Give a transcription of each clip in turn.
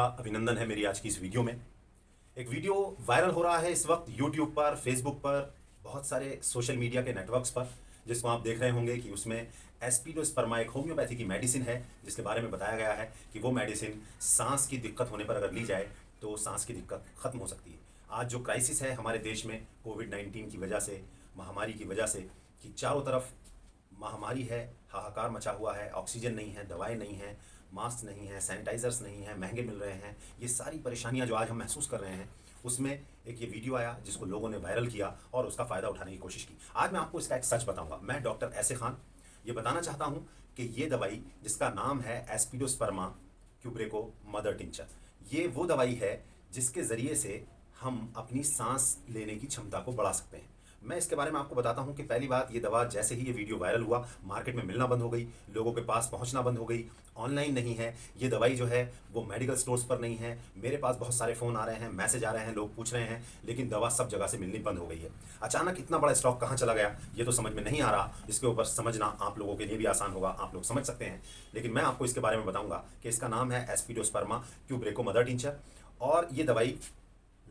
अभिनंदन है मेरी आज की इस वीडियो में। एक वीडियो वायरल हो रहा है इस वक्त यूट्यूब पर, फेसबुक पर, बहुत सारे सोशल मीडिया के नेटवर्क्स पर, जिसको आप देख रहे होंगे कि उसमें एस्पिडोस्पर्मा एक होम्योपैथी की मेडिसिन है, जिसके बारे में बताया गया है कि वो मेडिसिन सांस की दिक्कत होने पर अगर ली जाए तो सांस की दिक्कत खत्म हो सकती है। आज जो क्राइसिस है हमारे देश में कोविड-19 की वजह से, महामारी की वजह से, कि चारों तरफ महामारी है, हाहाकार मचा हुआ है, ऑक्सीजन नहीं है, दवाएं नहीं हैं, मास्क नहीं है, सैनिटाइजर्स नहीं है, महंगे मिल रहे हैं, ये सारी परेशानियां जो आज हम महसूस कर रहे हैं, उसमें एक ये वीडियो आया जिसको लोगों ने वायरल किया और उसका फ़ायदा उठाने की कोशिश की। आज मैं आपको इसका एक सच बताऊंगा। मैं डॉक्टर ऐसे खान ये बताना चाहता हूं कि ये दवाई जिसका नाम है एस्पिडोस्पर्मा क्यूब्रेको मदर टिंचर, ये वो दवाई है जिसके ज़रिए से हम अपनी सांस लेने की क्षमता को बढ़ा सकते हैं। मैं इसके बारे में आपको बताता हूं कि पहली बात, ये दवा जैसे ही ये वीडियो वायरल हुआ मार्केट में मिलना बंद हो गई, लोगों के पास पहुंचना बंद हो गई, ऑनलाइन नहीं है ये दवाई, जो है वो मेडिकल स्टोर्स पर नहीं है। मेरे पास बहुत सारे फ़ोन आ रहे हैं, मैसेज आ रहे हैं, लोग पूछ रहे हैं, लेकिन दवा सब जगह से मिलनी बंद हो गई है। अचानक इतना बड़ा स्टॉक कहाँ चला गया ये तो समझ में नहीं आ रहा। इसके ऊपर समझना आप लोगों के लिए भी आसान होगा, आप लोग समझ सकते हैं, लेकिन मैं आपको इसके बारे में बताऊँगा कि इसका नाम है एस्पिडोस्पर्मा क्यूब्रेको मदर टिंचर, और ये दवाई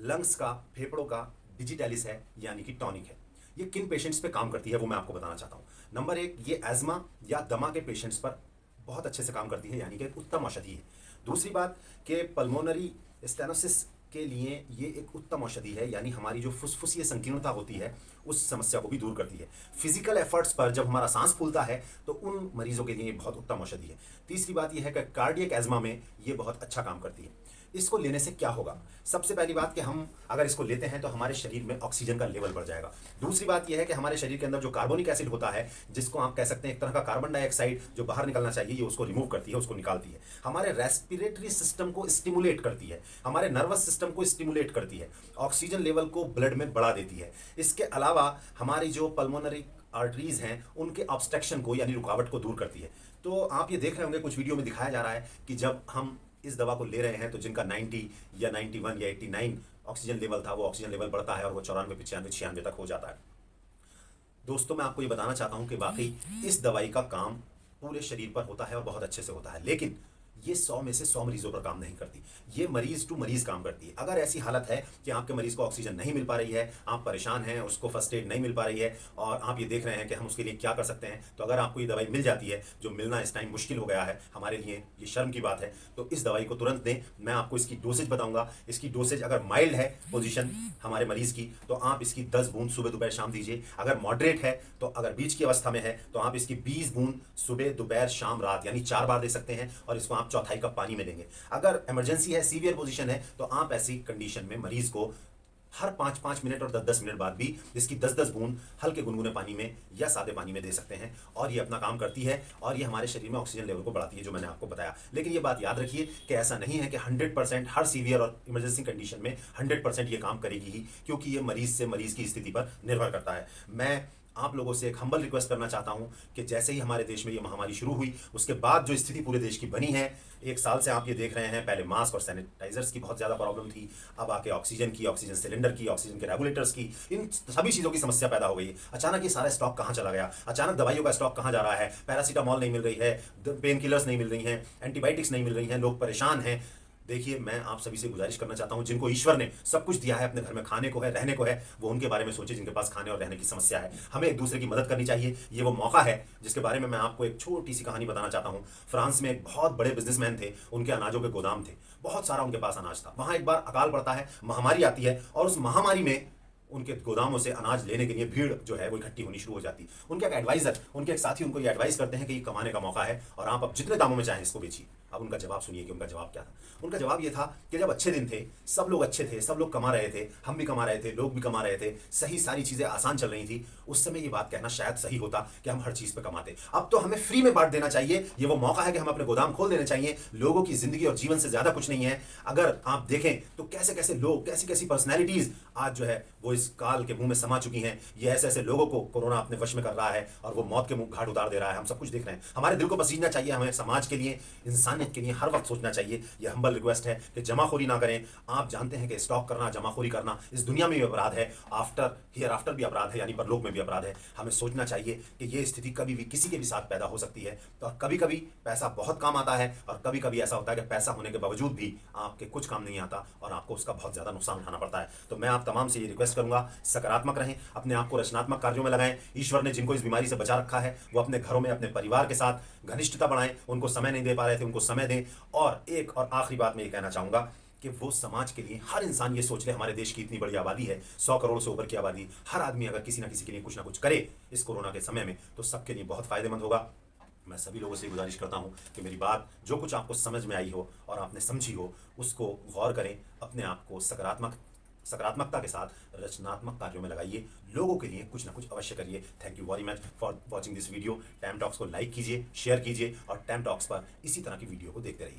लंग्स का, फेफड़ों का डिजिटैलिस है, यानी कि टॉनिक है। ये किन पेशेंट्स पे काम करती है वो मैं आपको बताना चाहता हूँ। नंबर एक, ये एज़मा या दमा के पेशेंट्स पर बहुत अच्छे से काम करती है, यानी कि एक उत्तम औषधि है। दूसरी बात कि पल्मोनरी स्टेनोसिस के लिए ये एक उत्तम औषधि है, यानी हमारी जो फुसफुसीय संकीर्णता होती है उस समस्या को भी दूर करती है। फिजिकल एफर्ट्स पर जब हमारा सांस फूलता है तो उन मरीजों के लिए बहुत उत्तम औषधि है। तीसरी बात यह है कि कार्डियक एज़मा में ये बहुत अच्छा काम करती है। इसको लेने से क्या होगा? सबसे पहली बात कि हम अगर इसको लेते हैं तो हमारे शरीर में ऑक्सीजन का लेवल बढ़ जाएगा। दूसरी बात यह है कि हमारे शरीर के अंदर जो कार्बोनिक एसिड होता है, जिसको आप कह सकते हैं एक तरह का कार्बन डाइऑक्साइड जो बाहर निकलना चाहिए, ये उसको रिमूव करती है, उसको निकालती है। हमारे रेस्पिरेटरी सिस्टम को स्टिमुलेट करती है, हमारे नर्वस सिस्टम को स्टिमुलेट करती है, ऑक्सीजन लेवल को ब्लड में बढ़ा देती है। इसके अलावा हमारी जो पल्मोनरी आर्टरीज हैं उनके ऑब्स्ट्रक्शन को, यानी रुकावट को दूर करती है। तो आप ये देख रहे होंगे कुछ वीडियो में दिखाया जा रहा है कि जब हम इस दवा को ले रहे हैं तो जिनका 90 या 91 या 89 ऑक्सीजन लेवल था, वो ऑक्सीजन लेवल बढ़ता है और वो 94, 95, 96 तक हो जाता है। दोस्तों, मैं आपको ये बताना चाहता हूं कि वाकई इस दवाई का काम पूरे शरीर पर होता है और बहुत अच्छे से होता है, लेकिन ये 100 में से 100 मरीजों पर काम नहीं करती। ये मरीज टू मरीज काम करती है। अगर ऐसी हालत है कि आपके मरीज को ऑक्सीजन नहीं मिल पा रही है, आप परेशान हैं, उसको फर्स्ट एड नहीं मिल पा रही है और आप ये देख रहे हैं कि हम उसके लिए क्या कर सकते हैं, तो अगर आपको ये दवाई मिल जाती है, जो मिलना इस टाइम मुश्किल हो गया है हमारे लिए, ये शर्म की बात है, तो इस दवाई को तुरंत दें। मैं आपको इसकी डोसेज बताऊंगा। इसकी डोसेज अगर माइल्ड है पोजीशन हमारे मरीज की तो आप इसकी 10 बूंद सुबह दोपहर शाम दीजिए। अगर मॉडरेट है, तो अगर बीच की अवस्था में है, तो आप इसकी 20 बूंद सुबह दोपहर शाम रात, यानी 4 बार दे सकते हैं, और इसको आप चौथाई कप पानी में देंगे। अगर इमरजेंसी है, सीवियर पोजीशन है, तो आप ऐसी कंडीशन में मरीज को हर 5-5 मिनट और 10-10 मिनट बाद भी इसकी 10-10 बूंद हल्के गुनगुने पानी में या सादे पानी में दे सकते हैं, और ये अपना काम करती है और ये हमारे शरीर में ऑक्सीजन लेवल को बढ़ाती है, जो मैंने आपको बताया। लेकिन ये बात याद रखिए कि ऐसा नहीं है कि 100% हर सीवियर और इमरजेंसी कंडीशन में 100% ये काम करेगी ही, क्योंकि ये मरीज से मरीज की स्थिति पर निर्भर करता है। मैं आप लोगों से एक हम्बल रिक्वेस्ट करना चाहता हूं कि जैसे ही हमारे देश में ये महामारी शुरू हुई, उसके बाद जो स्थिति पूरे देश की बनी है, 1 साल से आप ये देख रहे हैं, पहले मास्क और सैनिटाइजर्स की बहुत ज़्यादा प्रॉब्लम थी, अब आके ऑक्सीजन की, ऑक्सीजन सिलेंडर की, ऑक्सीजन के रेगुलेटर्स की, इन सभी चीज़ों की समस्या पैदा हो गई। अचानक ये सारा स्टॉक कहाँ चला गया? अचानक दवाइयों का स्टॉक कहाँ जा रहा है? पैरासीटामॉल नहीं मिल रही है, पेन किलर्स नहीं मिल रही हैं, एंटीबायोटिक्स नहीं मिल रही हैं, लोग परेशान हैं। देखिए, मैं आप सभी से गुजारिश करना चाहता हूं, जिनको ईश्वर ने सब कुछ दिया है, अपने घर में खाने को है, रहने को है, वो उनके बारे में सोचे जिनके पास खाने और रहने की समस्या है। हमें एक दूसरे की मदद करनी चाहिए। ये वो मौका है जिसके बारे में मैं आपको एक छोटी सी कहानी बताना चाहता हूं। फ्रांस में एक बहुत बड़े बिजनेसमैन थे, उनके अनाजों के गोदाम थे, बहुत सारा उनके पास अनाज था। वहां एक बार अकाल पड़ता है, महामारी आती है, और उस महामारी में उनके गोदामों से अनाज लेने के लिए भीड़ जो है वो इकट्ठी होनी शुरू हो जाती। उनके एक एडवाइजर, उनके एक साथी उनको ये एडवाइस करते हैं कि ये कमाने का मौका है और आप अब जितने दामों में चाहें इसको बेचिए। अब उनका जवाब सुनिए कि उनका जवाब क्या था। उनका जवाब ये था कि जब अच्छे दिन थे, सब लोग अच्छे थे, सब लोग कमा रहे थे, हम भी कमा रहे थे, लोग भी कमा रहे थे, सही सारी चीजें आसान चल रही थी, उस समय ये बात कहना शायद सही होता कि हम हर चीज पे कमाते। अब तो हमें फ्री में बांट देना चाहिए। ये वो मौका है कि हम अपने गोदाम खोल देने चाहिए। लोगों की जिंदगी और जीवन से ज्यादा कुछ नहीं है। अगर आप देखें तो कैसे कैसे लोग, कैसी कैसी पर्सनैलिटीज आज जो है वो इस काल के मुंह में समा चुकी हैं, ये ऐसे ऐसे लोगों को कोरोना अपने वश में कर रहा है और वो मौत के मुंह घाट उतार दे रहा है। हम सब कुछ देख रहे हैं। हमारे दिल को पसीजना चाहिए, हमें समाज के लिए, इंसानियत के लिए हर वक्त सोचना चाहिए। ये हम्बल रिक्वेस्ट है कि जमाखोरी ना करें। आप जानते हैं कि स्टॉक करना, जमाखोरी करना इस दुनिया में भी अपराध है, आफ्टर हियर आफ्टर भी अपराध है, यानी परलोक में भी अपराध है। हमें सोचना चाहिए कि ये स्थिति कभी भी किसी के भी साथ पैदा हो सकती है। तो कभी कभी पैसा बहुत काम आता है और कभी कभी ऐसा होता है कि पैसा होने के बावजूद भी आपके कुछ काम नहीं आता और आपको उसका बहुत ज्यादा नुकसान उठाना पड़ता है। तो मैं आप तमाम से ये रिक्वेस्ट करूंगा, सकारात्मक रहें, अपने आप को रचनात्मक कार्यों में लगाएं। ईश्वर ने जिनको इस बीमारी से बचा रखा है वो अपने घरों में अपने परिवार के साथ घनिष्ठता बढ़ाएं। उनको समय नहीं दे पा रहे थे, उनको समय दें। और एक और आखिरी बात मैं ये कहना चाहूंगा कि वो समाज के लिए हर इंसान ये सोच ले, हमारे देश की इतनी बड़ी आबादी है, 100 करोड़ से ऊपर की आबादी, हर आदमी अगर किसी ना किसी के लिए कुछ ना कुछ करे इस कोरोना के समय में तो सबके लिए बहुत फायदेमंद होगा। मैं सभी लोगों से गुजारिश करता हूं कि मेरी बात जो कुछ आपको समझ में आई हो और आपने समझी हो उसको गौर करें, अपने आप को सकारात्मकता के साथ रचनात्मक कार्यों में लगाइए, लोगों के लिए कुछ ना कुछ अवश्य करिए। Thank you very much for watching this video. Time talks को लाइक कीजिए, शेयर कीजिए और टाइम टॉक्स पर इसी तरह की वीडियो को देखते रहिए।